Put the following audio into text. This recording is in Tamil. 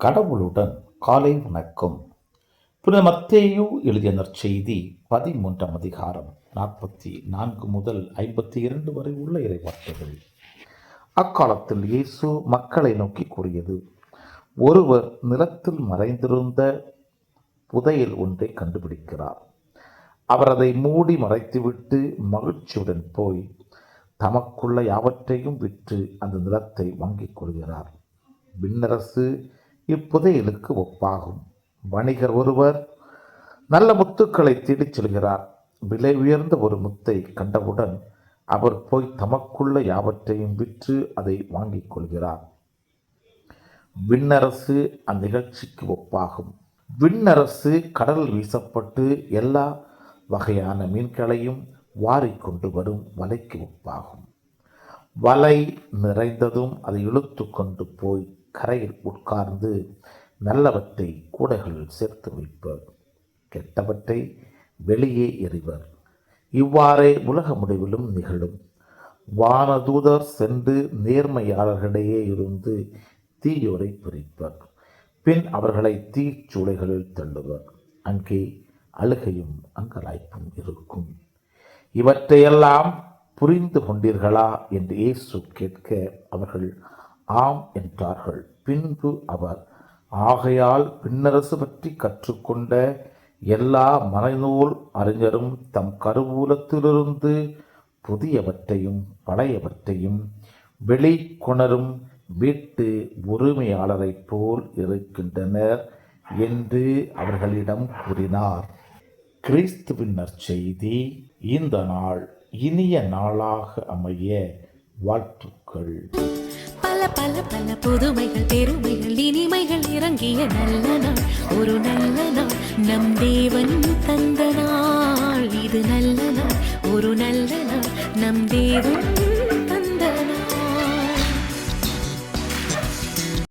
கடவுளுடன் காலை வணக்கம். புனித மத்தேயு எழுதிய நற்செய்தி 13ஆம் அதிகாரம் 44 முதல் 52 வரை உள்ள இறைவார்த்தைகள். அக்காலத்தில் இயேசு மக்களை நோக்கி கூறியது: ஒருவர் நிலத்தில் மறைந்திருந்த புதையல் ஒன்றை கண்டுபிடிக்கிறார். அவர் அதை மூடி மறைத்துவிட்டு மகிழ்ச்சியுடன் போய் தமக்குள்ள யாவற்றையும் விற்று அந்த நிலத்தை வாங்கிக் கொள்கிறார். விண்ணரசு இப்புதையலுக்கு ஒப்பாகும். வணிகர் ஒருவர் நல்ல முத்துக்களை தேடிச் செல்கிறார். விலை உயர்ந்த ஒரு முத்தை கண்டவுடன் அவர் போய் தமக்குள்ள யாவற்றையும் விற்று அதை வாங்கிக் கொள்கிறார். விண்ணரசு அந்நிகழ்ச்சிக்கு ஒப்பாகும். விண்ணரசு கடலில் வீசப்பட்டு எல்லா வகையான மீன்களையும் வாரிக்கொண்டு வரும் வலைக்கு ஒப்பாகும். வலை நிறைந்ததும் அதை இழுத்து கொண்டு போய் கரையில் உட்கார்ந்து நல்லவற்றை கூடைகளில் சேர்த்து வைப்பர், கெட்டவற்றை வெளியே எறிவர். இவ்வாறே உலக முடிவிலும் நிகழும். வானதூதர் சென்று நேர்மையாளர்களிடையே இருந்து தீயோரை பிரிப்பர். பின் அவர்களை தீச்சூளைகளில் தள்ளுவர். அங்கே அழுகையும் அங்கலாய்ப்பும் இருக்கும். இவற்றையெல்லாம் புரிந்து கொண்டீர்களா என்று இயேசு கேட்க அவர்கள் ஆம் என்றார்கள். பின்பு அவர், ஆகையால் விண்ணரசு பற்றி கற்றுக்கொண்ட எல்லா மறைநூல் அறிஞரும் தம் கருவூலத்திலிருந்து புதியவற்றையும் பழையவற்றையும் வெளிக்கொணரும் வீட்டு உரிமையாளரைப் போல் இருக்கின்றனர் என்று அவர்களிடம் கூறினார். கிறிஸ்துவின் நற்செய்தி. இந்த நாள் இனிய நாளாக அமைய வாழ்த்துக்கள். பல பல பல புதுமைகள், பெருமைகள், இனிமைகள் இறங்கிய நல்ல நாள், ஒரு நல்ல நாள், நம் தேவன் தந்த நாள். இது நல்ல நாள், ஒரு நல்ல நாள், நம் தேவன்